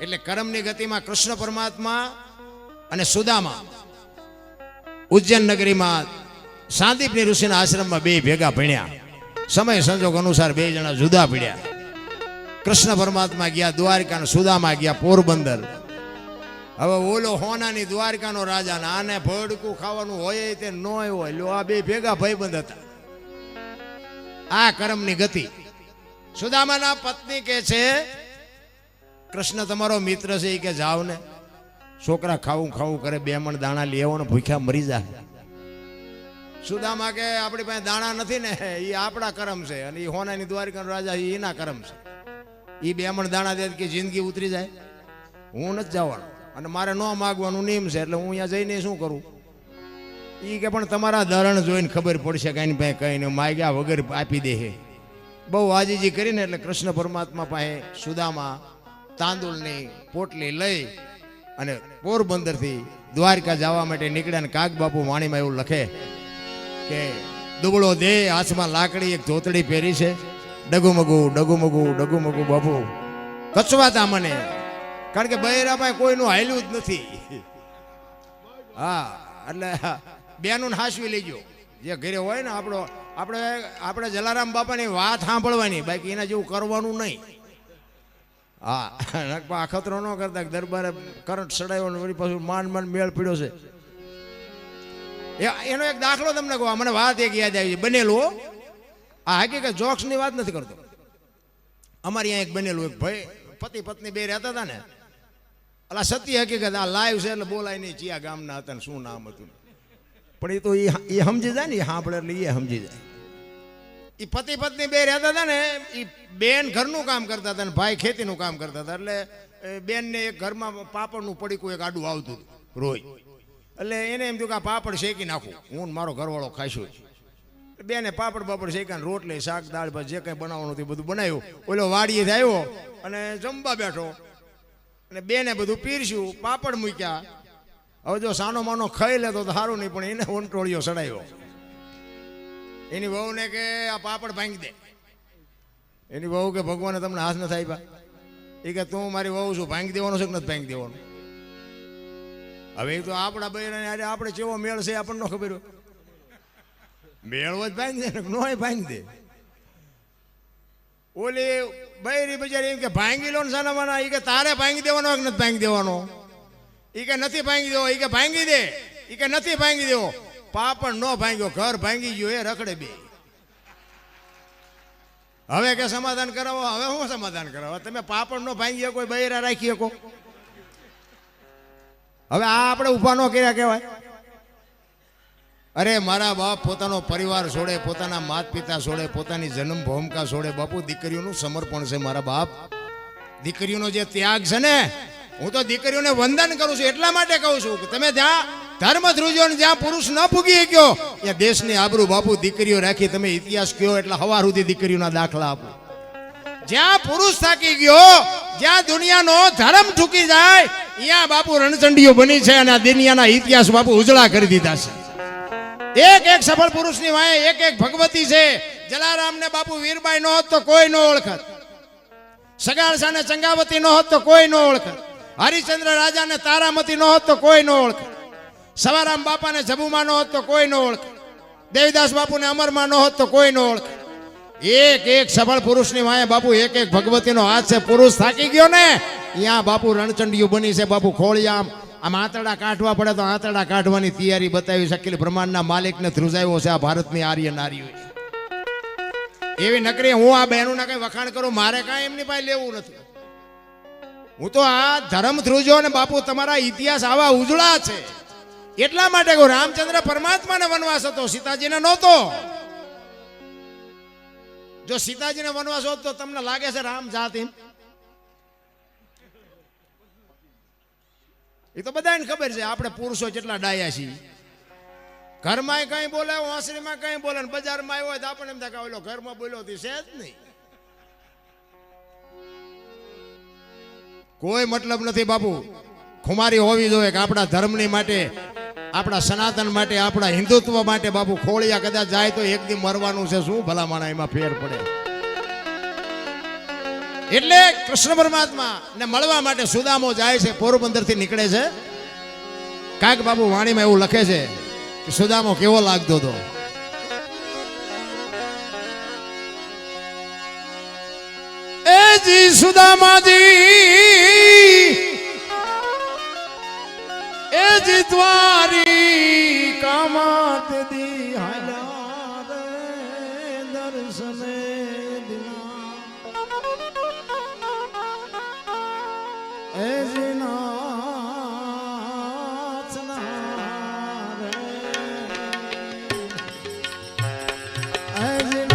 એટલે કર્મની ગતિમાં કૃષ્ણ પરમાત્મા અને સુદામા ઉજ્જૈન નગરીમાં સાંદીપની ઋષિના આશ્રમમાં બે ભેગા ભણ્યા. સમય સંજોગ અનુસાર બે જણા જુદા પડ્યા. કૃષ્ણ પરમાત્મા ગયા દ્વારકા અને સુદામા ગયા પોરબંદર. હવે ઓલો હોનાની દ્વારકાનો રાજા ને આને ભડકું ખાવાનું હોય તે ન હોય. લો આ બે ભેગા ભાઈબંધ હતા. આ કર્મની ગતિ. સુદામાના પત્ની કે છે કૃષ્ણ તમારો મિત્ર છે એ કે જાવ ને, છોકરા ખાવું ખાવું કરે, બે મણ દાણા લેવો ને ભૂખ્યા મરી જાય. સુદામા કે આપણી પાસે દાણા નથી ને, એ આપણા કર્મ છે, અને એ હોનાની દ્વારકાનો રાજા એના કર્મ છે. એ બે મણ દાણા દે કે જિંદગી ઉતરી જાય. હું નથી જવાનું અને મારે ન માગવાનું નિયમ છે, એટલે હું અહીંયા જઈને શું કરું? એ કે પણ તમારા ધરણ જોઈને ખબર પડશે કે એની પાસે કઈ નહીં, માગ્યા વગર આપી દે. બહુ આજીજી કરીને એટલે કૃષ્ણ પરમાત્મા પાસે સુદામા તાંદુળની પોટલી લઈ અને પોરબંદરથી દ્વારકા જવા માટે નીકળ્યા. કાગ બાપુ વાણીમાં એવું લખે કે દુબળો દેહ, હાથમાં લાકડી, એક ધોતડી પહેરી છે, ડગુમગુ ડગુમગુ ડગુમગુ બાપુ કચવાતા મને, કારણ કે બહેરામાં કોઈનું હાલ્યું જ નથી. હા, એટલે બેનું હાસવી લેજો જે ઘરે હોય ને. આપણે જલારામ બાપાની વાત સાંભળવાની, બાકી એના જેવું કરવાનું નહીં. હા, અખતરો ન કરતા દરબારે કરંટ સડાયો ને વળી પાછું માંડ મેળ પીડ્યો છે. એનો એક દાખલો તમને કહો, મને વાત એક યાદ આવી બનેલું. આ હકીકત જોક્સની વાત નથી કરતો. અમારે અહીંયા એક બનેલું, એક ભાઈ પતિ પત્ની બે રહેતા હતા ને, અલા સત્ય હકીકત, આ લાઈવ છે એટલે બોલાય નહીં ચિયા ગામના હતા ને શું નામ હતું, પણ એ તો એ સમજી જાય ને, એ સાંભળે એટલે એ સમજી જાય. એ પતિ પત્ની બે રહેતા હતા ને, એ બેન ઘરનું કામ કરતા હતા ને ભાઈ ખેતીનું કામ કરતા હતા. એટલે બેનને એક ઘરમાં પાપડનું પડીકું એક આડું આવતું હતું રોજ. એટલે એને એમ થયું કે આ પાપડ શેકી નાખું, હું મારો ઘરવાળો ખાઈશું. બેને પાપડ બાપડ શેકાને રોટલી શાક દાળ ભાત જે કંઈ બનાવવાનું હતું બધું બનાવ્યું. ઓલો વાડીએ આવ્યો અને જમવા બેઠો અને બેને બધું પીરસ્યું, પાપડ મૂક્યા. હવે જો સાનો માનો ખાઈ લેતો તો સારું નહીં, પણ એને વંટોળિયો સડાયો. એની વહુને કે આ પાપડ ભાંગી દે. એની વહુ કે ભગવાને તમને હાથ ન થાય. એ કે તું મારી વહુ છું, ભાંગી દેવાનો છે કે નથી ભાંગી દેવાનું? હવે એ તો આપણા બહેરાને આપણે કેવો મેળ છે આપણને ખબર હોય. મેળવો જ ભાંગી દે ને, નો ભાંગી દે. ઓલી બૈરી બજારી એમ કે ભાંગી લો ને સાના માના. એ કે તારે ભાંગી દેવાનો કે નથી ભાંગી દેવાનો? એ કે નથી ભાંગી દેવો. એ કે ભાંગી દે. એ કે નથી ભાંગી દેવો. પાપડ નો ભાંગ્યો, ઘર ભાંગી ગયો, એ રખડે બે. હવે કે સમાધાન કરાવો. હવે શું સમાધાન કરાવો? તમે પાપડ નો ભાંગી કોઈ બૈરા રાખી શકો? હવે આ આપણે ઉભા ન કર્યા કહેવાય? અરે મારા બાપ પોતાનો પરિવાર છોડે, પોતાના માતા પિતા છોડે, પોતાની જન્મ ભૂમિકા છોડે. બાપુ દીકરીઓનું સમર્પણ છે મારા બાપ. દીકરીઓનો જે ત્યાગ છે ને, હું તો દીકરીઓને વંદન કરું છું. એટલા માટે કહું છું કે તમે જ્યાં ધર્મ ધ્રુજો ને જ્યાં પુરુષ ન પૂગી ગયો ત્યાં દેશની આબરૂ બાપુ દીકરીઓ રાખી. તમે ઇતિહાસ કયો એટલે હવાર સુધી દીકરીઓના દાખલા આપો. જ્યાં પુરુષ થાકી ગયો, જ્યાં દુનિયાનો ધર્મ ઠૂકી જાય, ત્યાં બાપુ રણચંડીઓ બની છે અને આ દુનિયાના ઇતિહાસ બાપુ ઉજળા કરી દીધા છે. એક એક સફળ પુરુષની વાંહે એક એક ભગવતી છે. જલારામ ને બાપુ વીરબાઈ નો હોત તો કોઈ નો ઓળખત. સગાળસા ને ચંગાવતી નો હોત તો કોઈ નો ઓળખત. હરિચંદ્ર રાજા ને તારામતી નો હોત તો કોઈ નો ઓળખત. સવારામ બાપા ને જબુમાં નો હોત તો કોઈ નો ઓળખત. દેવીદાસ બાપુ ને અમરમાં નો હોત તો કોઈ નો ઓળખત. એક એક સફળ પુરુષની વાંહે બાપુ એક એક ભગવતીનો હાથ છે. પુરુષ થાકી ગયો ને ત્યાં બાપુ રણચંડીઓ બની છે. બાપુ ખોળિયા આમ આંતરડા કાઢવા પડે તો આંતરડા કાઢવાની તૈયારી બતાવી શકીલ બ્રહ્માંડના માલિકને ધ્રુજાવ્યો છે આ ભારતની આર્ય નારીઓ. એવી નકરી હું આ બહેનોના કઈ વખાણ કરું, મારે કાંઈ એમની પાસે લેવું નથી. હું તો આ ધર્મ ધ્રુજો ને બાપુ તમારા ઇતિહાસ આવા ઉજળા છે એટલા માટે કહું. રામચંદ્ર પરમાત્માને વનવાસ હતો, સીતાજીને નહોતો. જો સીતાજીને વનવાસ હોત તો તમને લાગે છે રામ જાત એમ? એ તો બધાને ખબર છે. આપણે પુરુષો જેટલા ડાયા છીએ. ઘરમાં કઈ બોલે, ઓસરીમાં કઈ બોલે, બજારમાં આવ્યો હોય તો આપણને એમ થાય કે ઓલો ઘરમાં બોલ્યો છે જ નહીં. કોઈ મતલબ નથી બાપુ. ખુમારી હોવી જોઈએ કે આપણા ધર્મની માટે, આપણા સનાતન માટે, આપણા હિન્દુત્વ માટે બાપુ ખોળિયા કદાચ જાય તો એક દી મરવાનું છે. શું ભલા માણા એમાં ફેર પડે? એટલે કૃષ્ણ પરમાત્મા ને મળવા માટે સુદામો જાય છે, પોરબંદર થી નીકળે છે. કાક બાબુ વાણીમાં એવું લખે છે કે સુદામો કેવો લાગતો હતો. એ જી સુદામાજી, એ જી દ્વારી કામત દી હાલા રે દર્શને દિના, એ જી નાચના રે, એ જી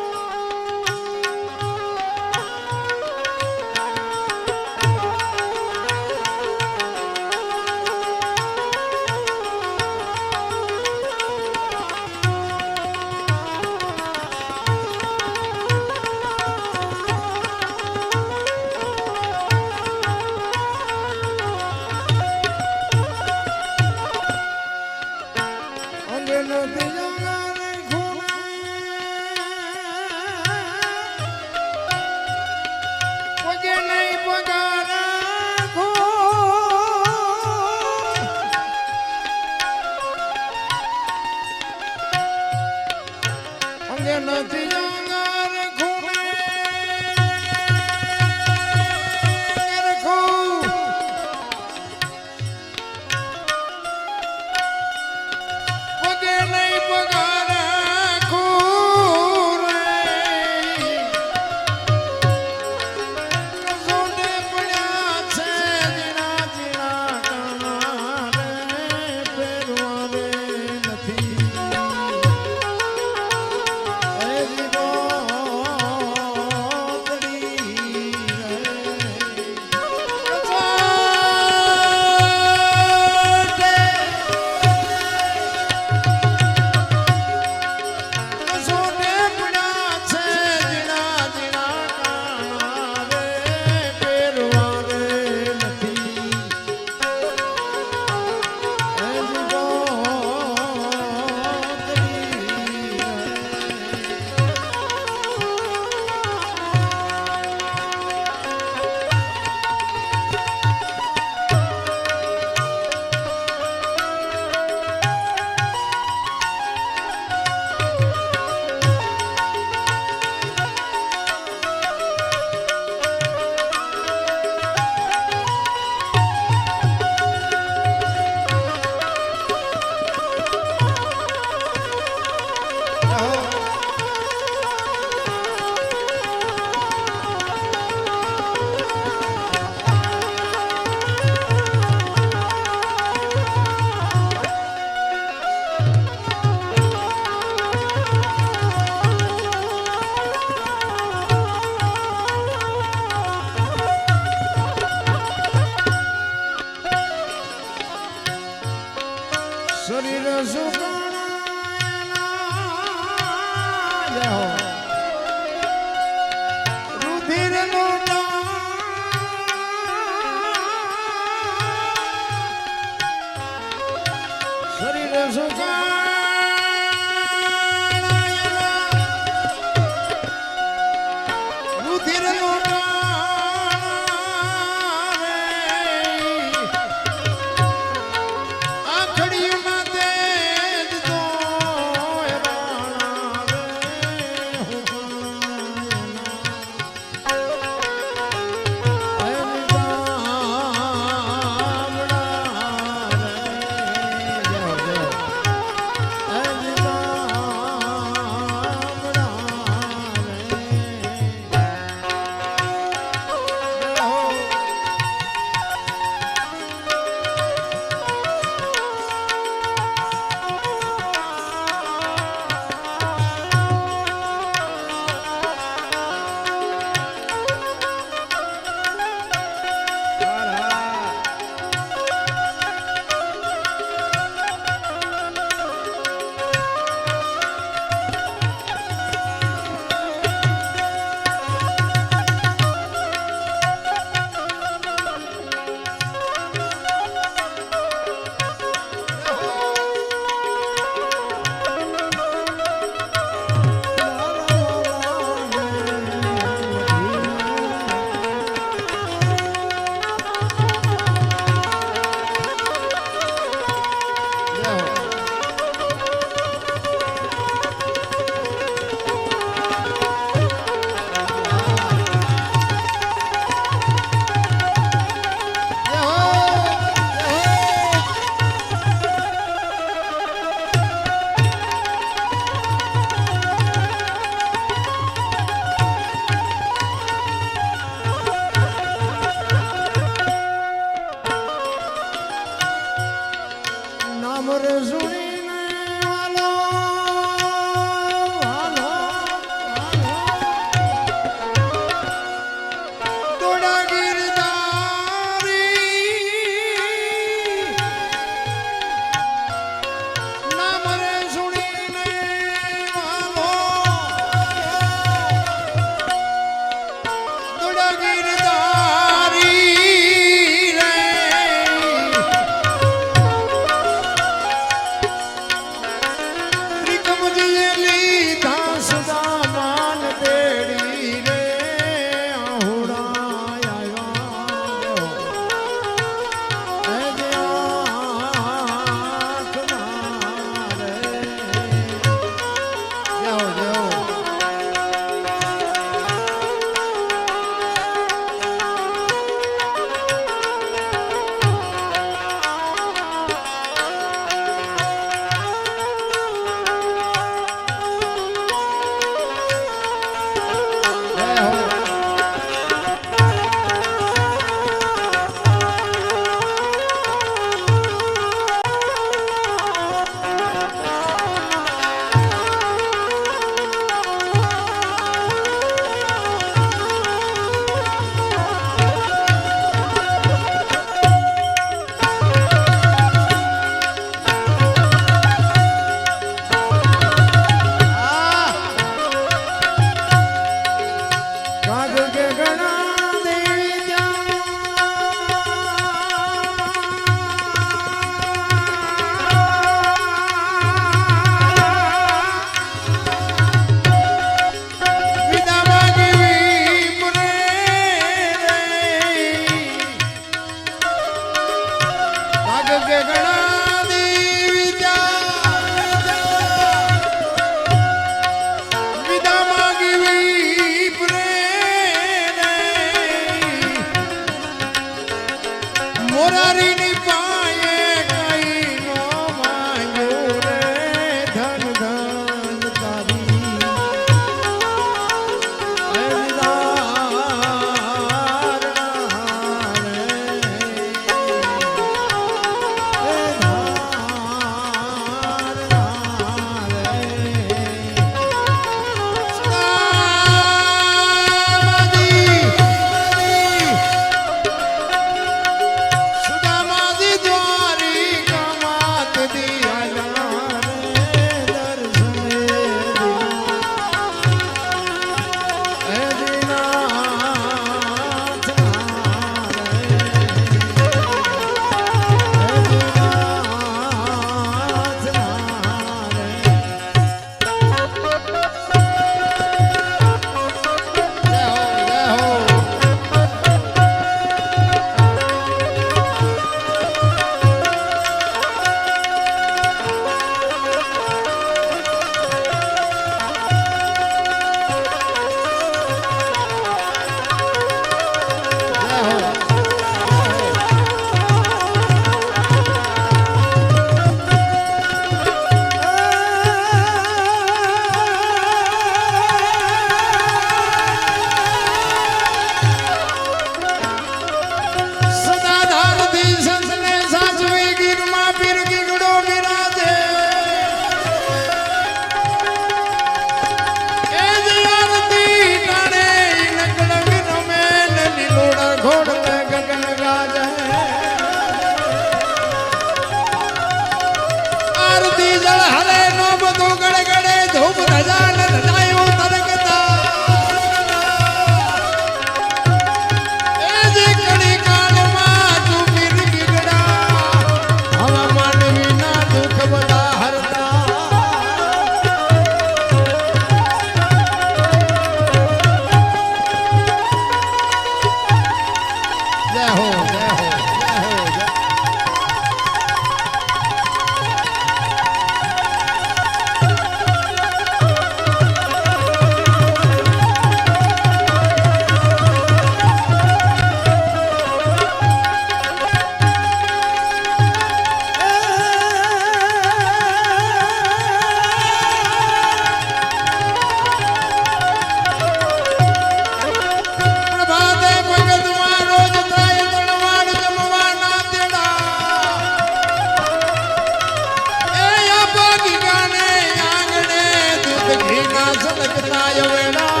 છલકતા વેળા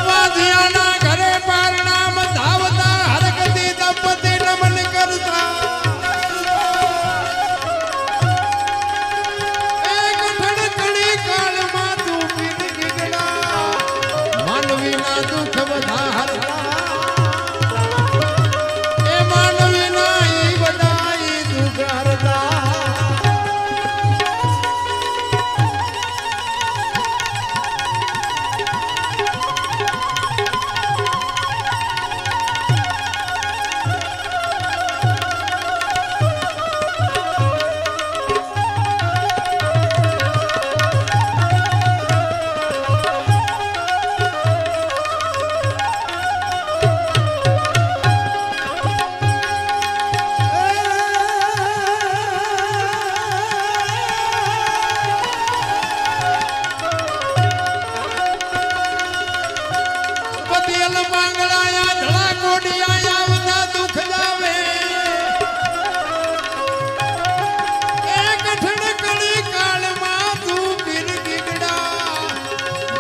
વાધિયાના ઘરે પારણામ ધાવતા હરકતી દંપતી નમન કરતા એક ઠણકડી કાળમાં તું પીન ગીગડા માનવીના દુઃખ બધા હરતા એ માનવીના ઈ બધા ઈ દુઃખ હરતા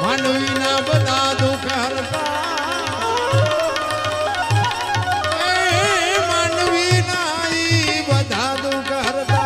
માનવીના બધા દુઃખ હરતા એ માનવીના ઈ બધા દુઃખ હરતા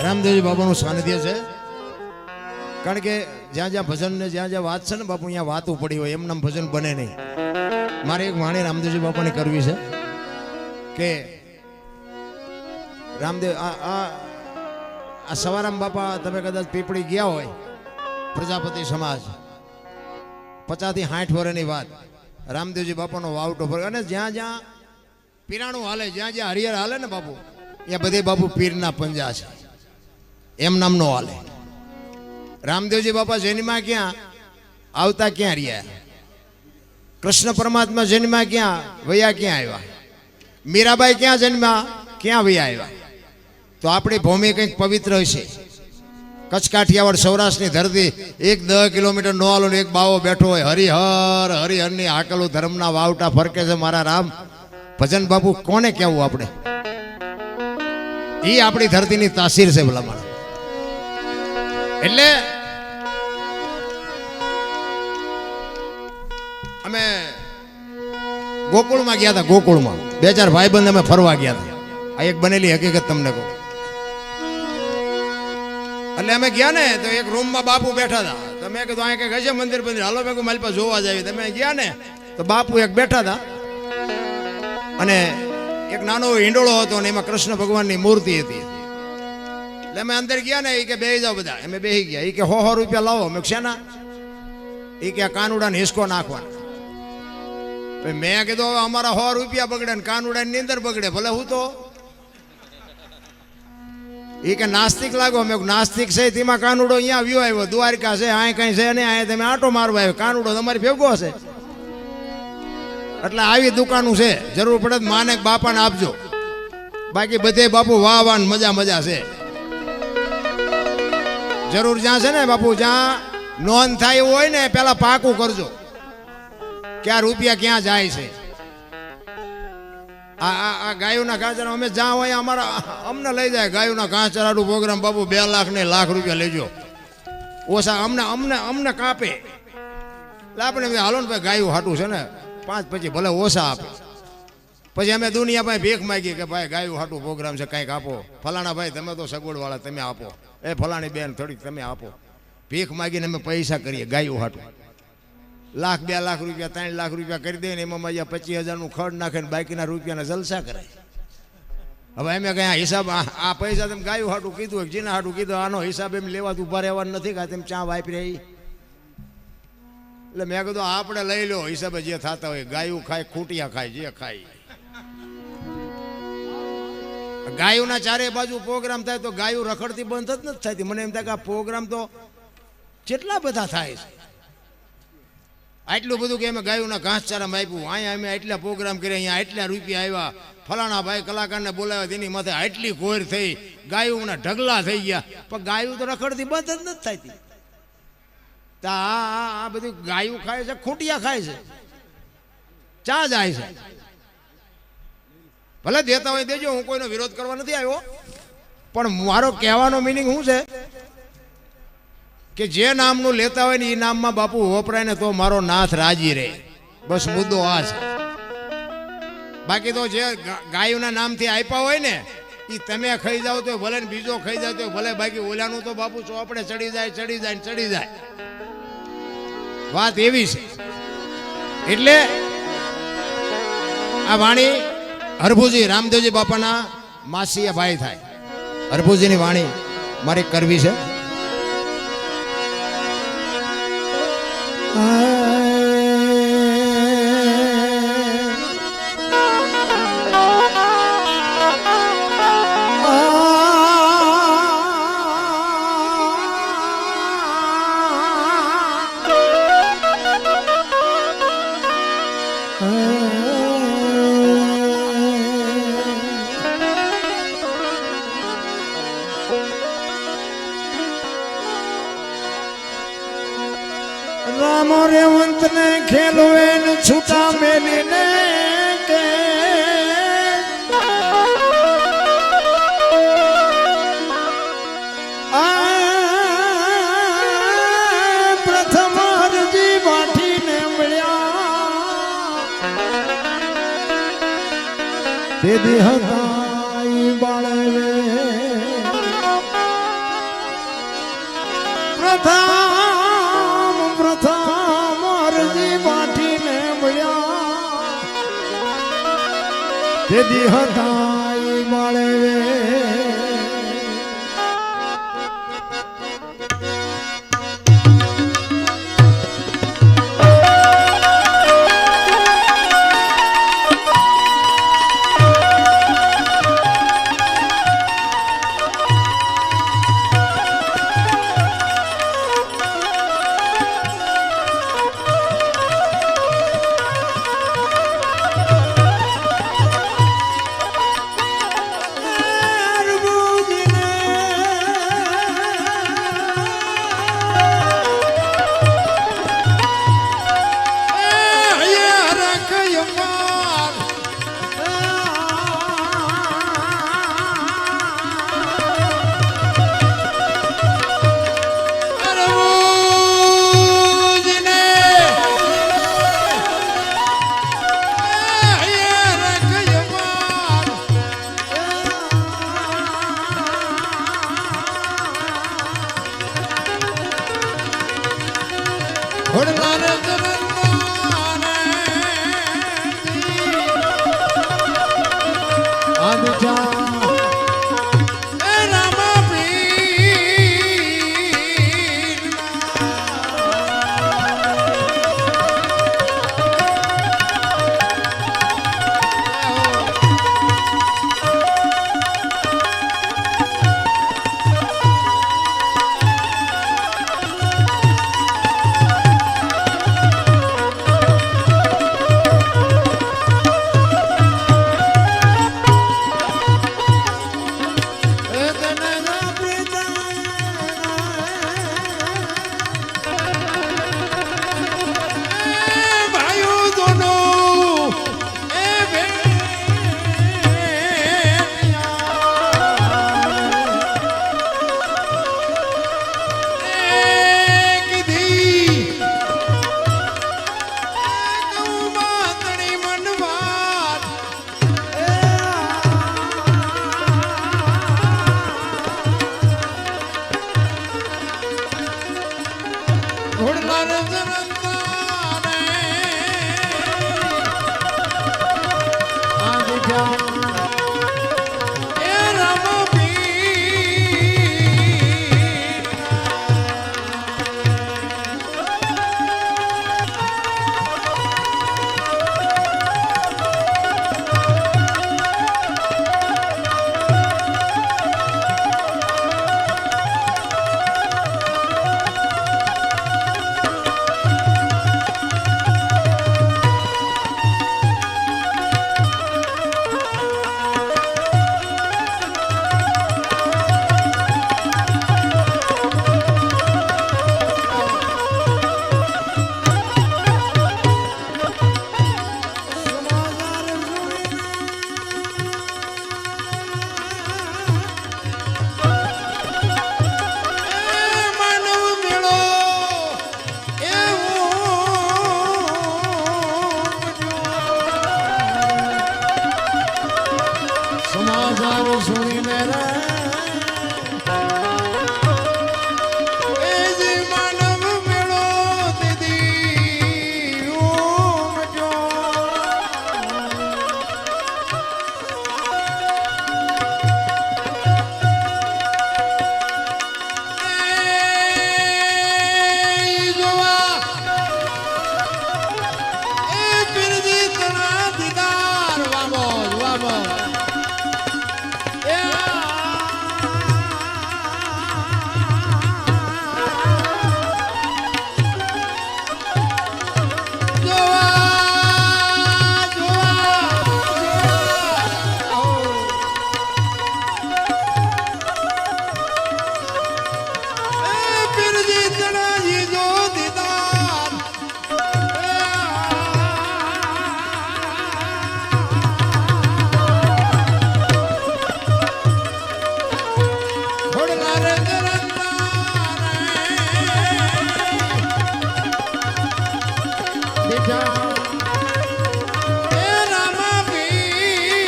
રામદેવજી બાપાનું સાનિધ્ય છે કારણ કે જ્યાં જ્યાં ભજન ને જ્યાં જ્યાં વાત છે ને બાપુ અહીંયા વાતું પડી હોય એમ નામ ભજન બને નહીં મારે એક વાણી રામદેવજી બાપાની કરવી છે કે રામદેવ આ સવારામ બાપા તમે કદાચ પીપળી ગયા હોય પ્રજાપતિ સમાજ 50 થી 60 વર્ષની વાત રામદેવજી બાપાનો વાવટો ફરે અને જ્યાં જ્યાં પીરાણું હાલે જ્યાં જ્યાં હરિહર હાલે ને બાપુ ત્યાં બધે બાપુ પીરના પંજા છે એમ નામનો હાલે રામદેવજી બાપા જન્મા ક્યાં આવતા ક્યાં રહ્યા કૃષ્ણ પરમાત્મા જન્મા ક્યાં વયા ક્યાં આવ્યા મીરાબાઈ ક્યાં જન્મ્યા ક્યાં વયા આવ્યા તો આપણી ભૂમિ કંઈક પવિત્ર હશે કચ્છ કાઠિયાવાડ સૌરાષ્ટ્રની ધરતી 10 કિલોમીટર નો હાલો એક બાવો બેઠો હોય હરિહર હરિહરની હાકલું ધર્મના વાવટા ફરકે છે મારા રામ ભજન બાપુ કોને કહેવું આપણે એ આપણી ધરતીની તાસીર છે ભલામણ એટલે અમે ગોકુળમાં ગયા હતા ગોકુળમાં 2-4 ભાઈબંધ અમે ફરવા ગયા હતા આ એક બનેલી હકીકત તમને કહું એટલે અમે ગયા ને તો એક રૂમમાં બાપુ બેઠા હતા તો મેં કીધું અહીંયા કંઈક હશે મંદિર હાલો મેં મારી પાસે જોવા જાવી તમે ગયા ને તો બાપુ એક બેઠા હતા અને એક નાનો હિંડોળો હતો અને એમાં કૃષ્ણ ભગવાનની મૂર્તિ હતી એટલે અમે અંદર ગયા ને એ કે બેહી જાઓ બધા અમે બેહી ગયા એ કે 100 રૂપિયા લાવો મેં શેના એ કે કાનુડાને હિસકો નાખવાના મેં કીધું હવે અમારા 100 રૂપિયા બગડે ને કાનુડાની નીંદર બગડે ભલે હું તો એ કે નાસ્તિક લાગો મેં નાસ્તિક છે તેમાં કાનુડો અહીંયા આવ્યો આવ્યો દ્વારકા છે અહીં કઈ છે ને અહીં તમે આટો મારવા આવ્યો કાનુડો તમારી ભેગો હશે એટલે આવી દુકાનું છે જરૂર પડે તો માને બાપાને આપજો બાકી બધે બાપુ વાહ મજા છે જરૂર જ્યાં છે ને બાપુ જ્યાં નોંધ થાય એવું હોય ને પેલા પાકું કરજો કે આ રૂપિયા ક્યાં જાય છે. આ ગાયોના ઘાસચારા અમે જ્યાં હોય અમારા અમને લઈ જાય ગાયોના ઘાસચારાનું પ્રોગ્રામ બાબુ 2 લાખ ને લાખ રૂપિયા લેજો ઓછા અમને અમને અમને કાપે એટલે આપણે હાલો ને ભાઈ ગાયું હાટું છે ને 5 પછી ભલે ઓછા આપે. પછી અમે દુનિયા ભાઈ ભેખ માગી કે ભાઈ ગાયું હાટું પ્રોગ્રામ છે કંઈક આપો. ફલાણા ભાઈ તમે તો સગવડવાળા તમે આપો. એ ફલાણી બેન થોડીક તમે આપો. ભીખ માગીને અમે પૈસા કરીએ ગાયું હાટું. 1 લાખ 2 લાખ રૂપિયા 3 લાખ રૂપિયા કરી દે ને એમાં 25,000નું ખર્ચ નાખે ને બાકીના રૂપિયાના જલસા કરે. હવે અમે કઈ હિસાબ આ પૈસા તમે ગાયું હાટું કીધું જીના હાટું કીધું આનો હિસાબ એમ લેવા ઉભા રહેવાનું નથી કે તેમ ચા વાપરી. એટલે મેં કીધું આપણે લઈ લો હિસાબે જે થતા હોય. ગાયું ખાય ખૂટિયા ખાય જે ખાય. ગાયોના ચારે બાજુ પ્રોગ્રામ થાય તો ગાયું રખડતી બંધ જ નથી થતી. મને એમ થાય કે આ પ્રોગ્રામ તો કેટલા બધા થાય છે. આટલું બધું કે અમે ગાયોના ઘાસચારામાં આપ્યું. અહીંયા અમે આટલા પ્રોગ્રામ કર્યા, અહીંયા આટલા રૂપિયા આવ્યા, ફલાણા ભાઈ કલાકારને બોલાવ્યા, તેની માથે આટલી કોર થઈ, ગાયોના ઢગલા થઈ ગયા. પણ ગાયું તો રખડતી બંધ જ નથી થતી. આ બધું ગાયું ખાય છે, ખૂટિયા ખાય છે, ચા જાય છે. ભલે દેતા હોય દેજો, હું કોઈનો વિરોધ કરવા નથી આવ્યો. પણ મારો કહેવાનો મિનિંગ શું છે કે જે નામનું લેતા હોય ને એ નામમાં બાપુ વપરાય ને તો મારો નાથ રાજી રહે. બસ મુદ્દો આ છે. બાકી તો જે ગાયોના નામથી આપ્યા હોય ને એ તમે ખાઈ જાવ તો ભલે ને બીજો ખાઈ જાવ તો ભલે. બાકી ઓલાનું તો બાપુ ચોપડે ચડી જાય ચડી જાય ને ચડી જાય. વાત એવી છે. એટલે આ વાણી હરભુજી રામદેવજી બાપાના માસીયા ભાઈ થાય. હરભુજીની વાણી મારે કરવી છે. રામ રેવંત ને ખેલવે ને છૂટા મેલીને કે પ્રથમ હરજી વાઠીને મળ્યા તે દી હતા ઈ બાળવે પ્રથમ હરજી વાઠીને મળ્યા તે દી હતા ઈ બાળવે બેઠા એ રામાપીર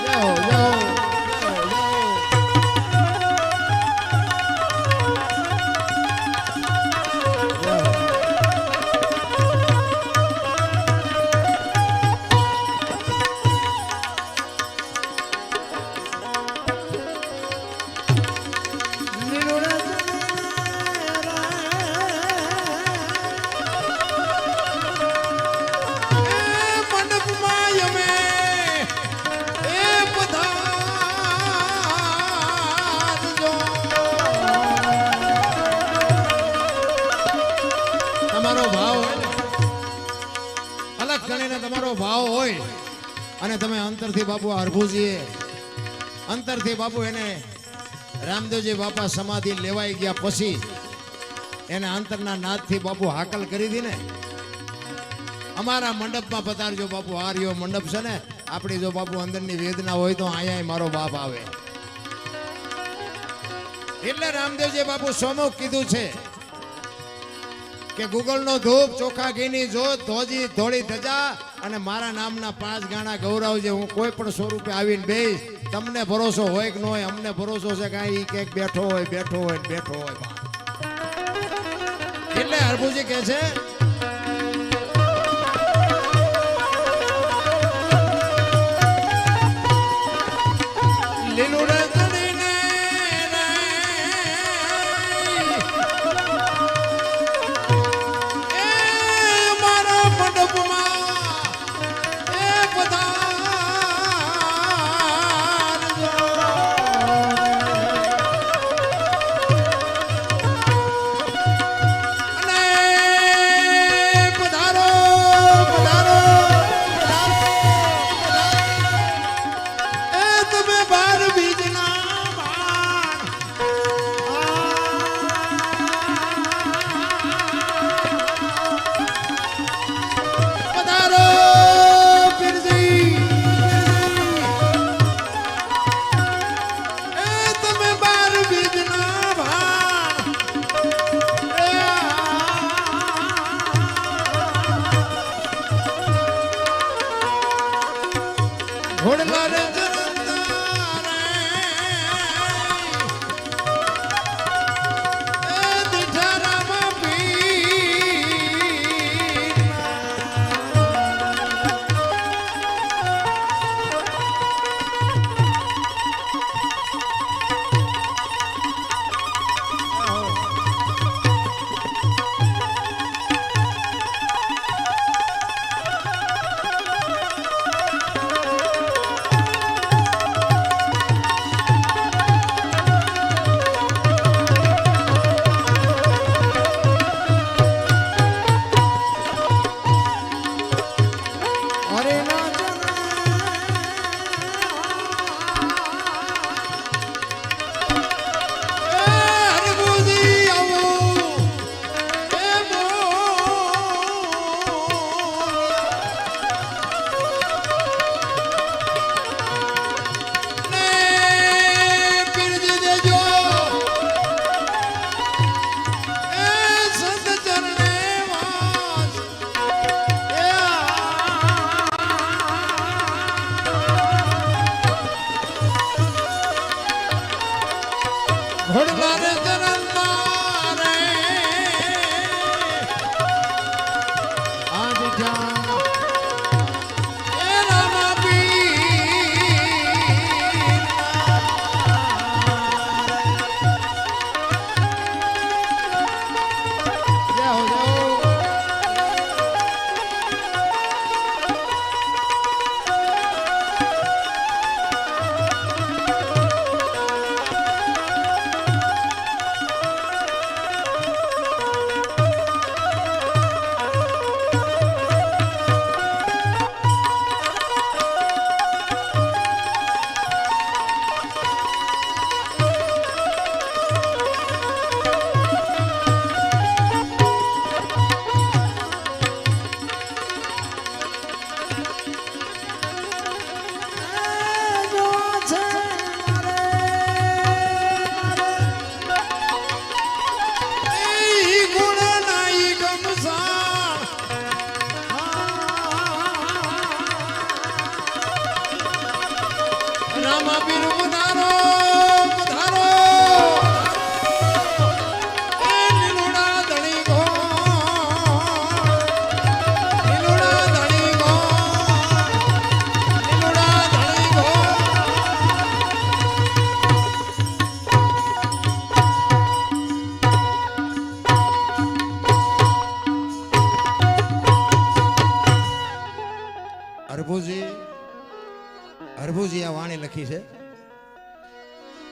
જાઓ જાઓ મંડપમાં અમે એ પધારજો. તમારો ભાવ હોય ને અલગ ગણીને તમારો ભાવ હોય અને તમે અંતરથી બાપુ હરભુજીએ અંતરથી બાપુ એને રામદેવજી બાપા સમાધિ લેવાઈ ગયા પછી એને અંતરના નાદથી બાપુ હાકલ કરી હતી ને અમારા મંડપમાં પધારજો બાપુ. આ રહ્યો મંડપ છે ને આપણી જો બાપુ અંદરની વેદના હોય તો અહીંયા મારો બાપ આવે. એટલે રામદેવજી બાપુ સોમુખ કીધું છે કે ગુગળનો ધૂપ ચોખા ઘીની જોત ધોજી ધોળી ધજા અને મારા નામના 5 ગાણા ગૌરવજે. હું કોઈ પણ સ્વરૂપે આવીને બેસ. તમને ભરોસો હોય કે ન હોય, અમને ભરોસો છે કે ઈ ક્યાંક બેઠો હોય બેઠો હોય બેઠો હોય. એટલે હરભુજી કહે છે લીલું રતડીને એ મારા મંડપમાં એ પધારજો. અને પધારો પધારો એ તમે બાર બીજના બાણ પધારો પીરજી. એ તમે બાર બીજના બાણ ઘોડલા રે ઘોડલા રે ચરણમાં રે આજ જા એ રામાપીર જાઓ જાઓ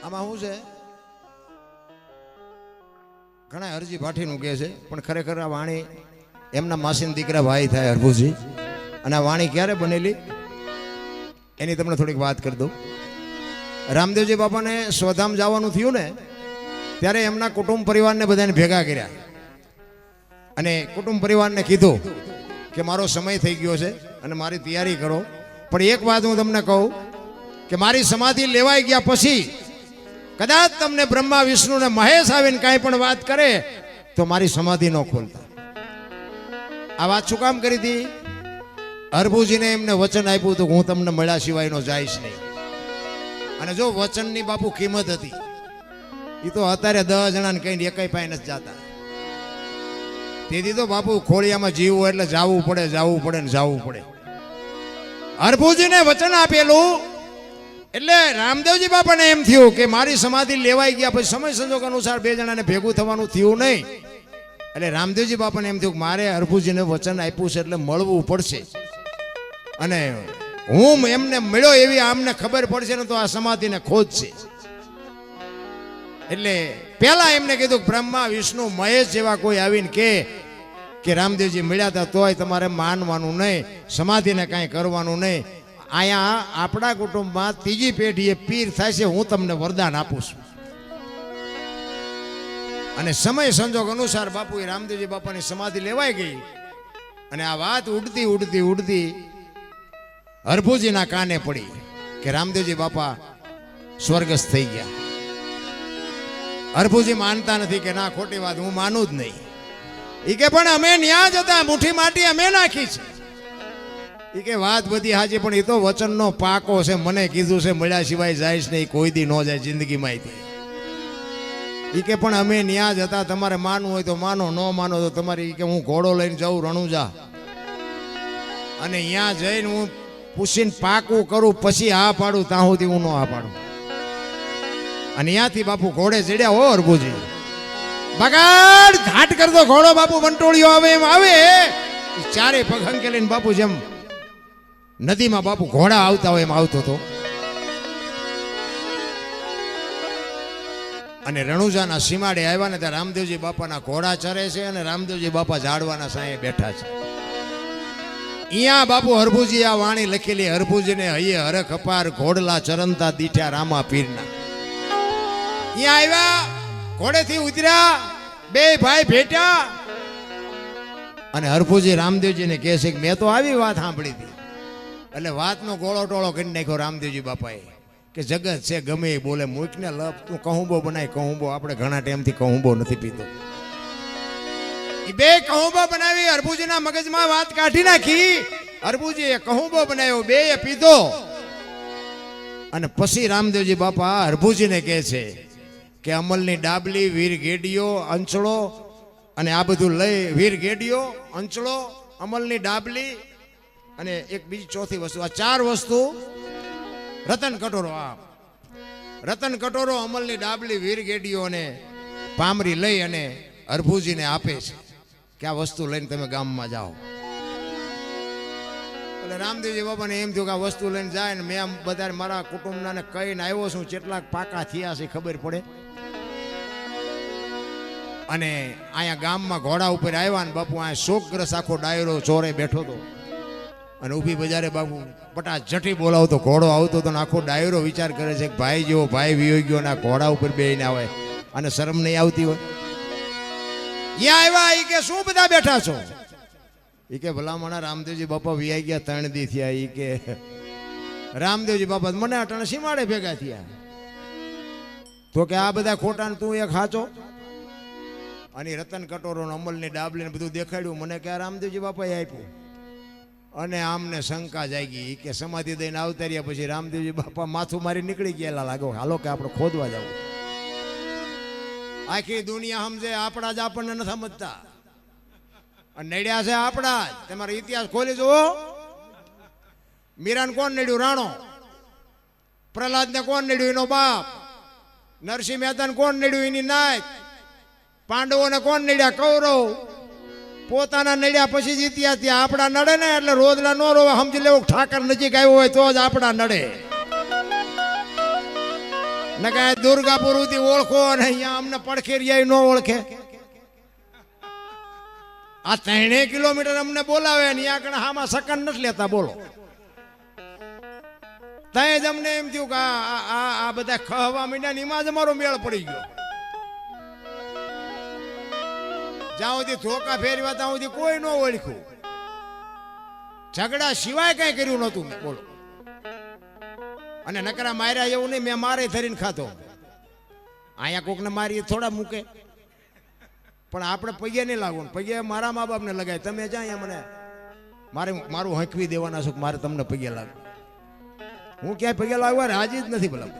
આમાં શું છે, ઘણા હરજી ભાટીનું કહે છે, પણ ખરેખર આ વાણી એમના માસીના દીકરા ભાઈ થાય હરભુજી. અને આ વાણી ક્યારે બનેલી એની તમને થોડીક વાત કરી દઉં. રામદેવજી બાપાને સ્વધામ જવાનું થયું ને ત્યારે એમના કુટુંબ પરિવારને બધાને ભેગા કર્યા અને કુટુંબ પરિવારને કીધું કે મારો સમય થઈ ગયો છે અને મારી તૈયારી કરો. પણ એક વાત હું તમને કહું કે મારી સમાધિ લેવાઈ ગયા પછી કદાચ તમને બ્રહ્મા વિષ્ણુ ને મહેશ આવીને કાંઈ પણ વાત કરે તો મારી સમાધિ ન ખોલતા. આ વાત શું કામ કરી હતી? હરભુજીને એમને વચન આપ્યું હતું કે હું તમને મળ્યા સિવાયનો જઈશ નહીં. અને જો વચનની બાપુ કિંમત હતી એ તો અત્યારે 10 જણાને કહીને એકાઈ પાસે નથી જાતા. તેથી તો બાપુ ખોળિયામાં જીવવું એટલે જાવું પડે ને જાવું પડે. હરભુજીને વચન આપેલું એટલે રામદેવજી બાપાને એમ થયું કે મારી સમાધિ લેવાઈ ગયા પછી સમય સંજોગ અનુસાર 2 જણાને ભેગું થવાનું થયું નહીં. એટલે રામદેવજી બાપાને એમ થયું કે મારે હરભુજીને વચન આપ્યું છે એટલે મળવું પડશે અને હું એમને મળ્યો એવી આમને ખબર પડશે ને તો આ સમાધિને ખોજશે. એટલે પહેલા એમને કીધું કે બ્રહ્મા વિષ્ણુ મહેશ જેવા કોઈ આવીને કે રામદેવજી મળ્યા હતા તોય તમારે માનવાનું નહીં, સમાધિને કાંઈ કરવાનું નહીં. અહીંયા આપણા કુટુંબમાં 3જી પેઢીએ પીર થાય છે, હું તમને વરદાન આપું છું. અને સમય સંજોગ અનુસાર બાપુ રામદેવજી બાપાની સમાધિ લેવાઈ ગઈ અને આ વાત ઉડતી હરભુજીના કાને પડી કે રામદેવજી બાપા સ્વર્ગસ્થ થઈ ગયા. હરભુજી માનતા નથી કે ના ખોટી વાત, હું માનું જ નહીં. એ કે પણ અમે ન્યા જ હતા, મુઠ્ઠી માટી અમે નાખી છે. એ કે વાત બધી હાજી પણ એ તો વચનનો પાકો છે, મને કીધું છે મળ્યા સિવાય જાઈશ નહીં, કોઈ દી ન જાય જિંદગીમાં. એ કે પણ અમે ન્યા જ હતા, તમારે માનવું હોય તો માનો, ન માનો તો તમારી કે હું ઘોડો લઈને જાઉં રણુજા અને ત્યાં જઈને હું પૂછીને પાકું કરું પછી હા પાડું, ત્યાં સુધી હું ન હા પાડું. અને ત્યાંથી બાપુ ઘોડે ચડ્યા. હો હરભુજી બગાડ ઘાટ કરતો ઘોડો બાપુ વંટોળિયો આવે એમ આવે, ચારે પગ હંકેલીને બાપુ જેમ નદીમાં બાપુ ઘોડા આવતા હોય એમ આવતો હતો. અને રણુજાના સીમાડે આવ્યા ને ત્યાં રામદેવજી બાપાના ઘોડા ચરે છે અને રામદેવજી બાપા ઝાડવાના સાંયે બેઠા છે. અહીંયા બાપુ હરભુજી આ વાણી લખેલી, હરભુજીને હૈયે હરખ અપાર ઘોડલા ચરંતા દીઠ્યા રામા પીરના. અહીંયા આવ્યા, ઘોડેથી ઉતર્યા, 2 ભાઈ ભેટ્યા અને હરભુજી રામદેવજીને કહે છે કે મેં તો આવી વાત સાંભળી હતી. એટલે વાતનો ગોળો ટોળો કરી નાખ્યો રામદેવજી બાપાએ કે જગત છે ગમે એ બોલે, મૂકને લપ, તું કહુંબો બનાય કહુંબો. આપણે ઘણા ટાઈમથી કહુંબો નથી પીતો. એ 2 કહુંબો બનાવી હરભુજીના મગજમાં વાત કાઢી નાખી. હરભુજીએ કહુંબો બનાવ્યો, 2 પીધો અને પછી રામદેવજી બાપા હરભુજીને કહે છે કે અમલની ડાબલી, વીર ગેડીઓ, અંચળો અને આ બધું લઈ, વીર ગેડીઓ, અંચળો, અમલની ડાબલી અને એક બીજી ચોથી વસ્તુ, આ 4 વસ્તુ રતન કટોરો, આ રતન કટોરો, અમલની ડાબલી, વીર ગેડીઓ અને પામરી લઈ અને હરભુજીને આપે છે કે આ વસ્તુ લઈને તમે ગામમાં જાઓ. એટલે રામદેવજી બાપાને એમ થયું કે આ વસ્તુ લઈને જાય ને મેં બધા મારા કુટુંબના ને કહીને આવ્યો છું, કેટલાક પાકા થયા છે ખબર પડે. અને અહીંયા ગામમાં ઘોડા ઉપર આવ્યા ને બાપુ અહીંયા શોકગ્રસ્ત આખો ડાયરો ચોરે બેઠો હતો અને ઊભી બજારે બાપુ પટા જટી બોલાવતો ઘોડો આવતો હતો ને આખો ડાયરો વિચાર કરે છે કે ભાઈ જેવો ભાઈ વિયો ગયો ને આ ઘોડા ઉપર બેહીને આવે અને શરમ નહીં આવતી હોય. ત્યાં આવ્યા, એ કે શું બધા બેઠા છો? એ કે ભલામણા રામદેવજી બાપા વિયાઈ ગયા 3 દી થયા. એ કે રામદેવજી બાપા મને અટાણે સીમાડે ભેગા થયા. તો કે આ બધા ખોટા ને તું એક સાચો. અને રતન કટોરો, અમલની ડાબલી ને બધું દેખાડ્યું મને કે આ રામદેવજી બાપાએ આપ્યું. અને આમને શંકા જાગી કે સમાધિ દઈને આવતા રહ્યા પછી રામદેવજી બાપા માથું મારી નીકળી ગયેલા લાગો, હાલો કે આપણે ખોદવા જવું. આખી દુનિયા સમજે, આપણા જ આપણને નથી સમજતા. નડ્યા છે આપણા જ. તમારો ઇતિહાસ ખોલી જુઓ. મીરાને કોણ નડ્યું? રાણો. પ્રહલાદને કોણ નડ્યું? એનો બાપ. નરસિંહ મહેતાને કોણ નડ્યું? એની નાયક. પાંડવોને કોણ નડ્યા? કૌરવ. પોતાના નડ્યા પછી જ ઇતિહાસ. ત્યાં આપણા નડે ને એટલે રોજલા નો રોવા, સમજી લેવું ઠાકર નજીક આવ્યો હોય તો જ આપણા નડે. ને કાંઈ દુર્ગાપુર સુધી ઓળખો અને અહીંયા અમને પડખેરિયા ન ઓળખે. આ 3 કિલોમીટર અમને બોલાવે ને અહીંયા આગળ હામાં સકન નથી લેતા. બોલો ત્યાં જ અમને એમ થયું કે આ બધા ખહવા મીંડા ને એમાં જ અમારો મેળ પડી ગયો. જ્યાં સુધી ધોકા ફેરવા ત્યાં સુધી કોઈ ન ઓળખ્યું. ઝઘડા સિવાય કઈ કર્યું નહોતું મેં. બોલો અને નકરા માર્યા એવું નહીં, મેં મારે ધરીને ખાતો. અહીંયા કોકને મારી થોડા મૂકે, પણ આપણે પગે નહીં લાગવું. પગે મારા મા બાપને લગાય. તમે જ્યાં અહીંયા મને મારું હંકવી દેવાના છો કે મારે તમને પગે લાગવું. હું ક્યાંય પગે લાગવા રાજી જ નથી. ભલા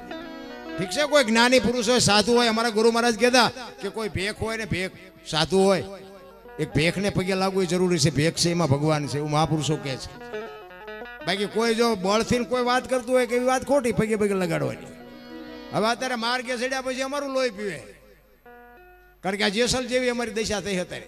ઠીક છે, કોઈ જ્ઞાની પુરુષ હોય, સાધુ હોય. અમારા ગુરુ મહારાજ કહેતા કે કોઈ ભેખ હોય ને, ભેખ સાધુ હોય, એક ભેખને પગે લાગવું એ જરૂરી છે. ભેખ છે એમાં ભગવાન છે, એવું મહાપુરુષો કહે છે. બાકી કોઈ જો બળથી કોઈ વાત કરતું હોય કે એવી વાત ખોટી, પગે પગે લગાડવાની. હવે અત્યારે માર્ગે ચડ્યા પછી અમારું લોહી પીવે, કારણ કે આ જેસલ જેવી અમારી દશા થઈ અત્યારે.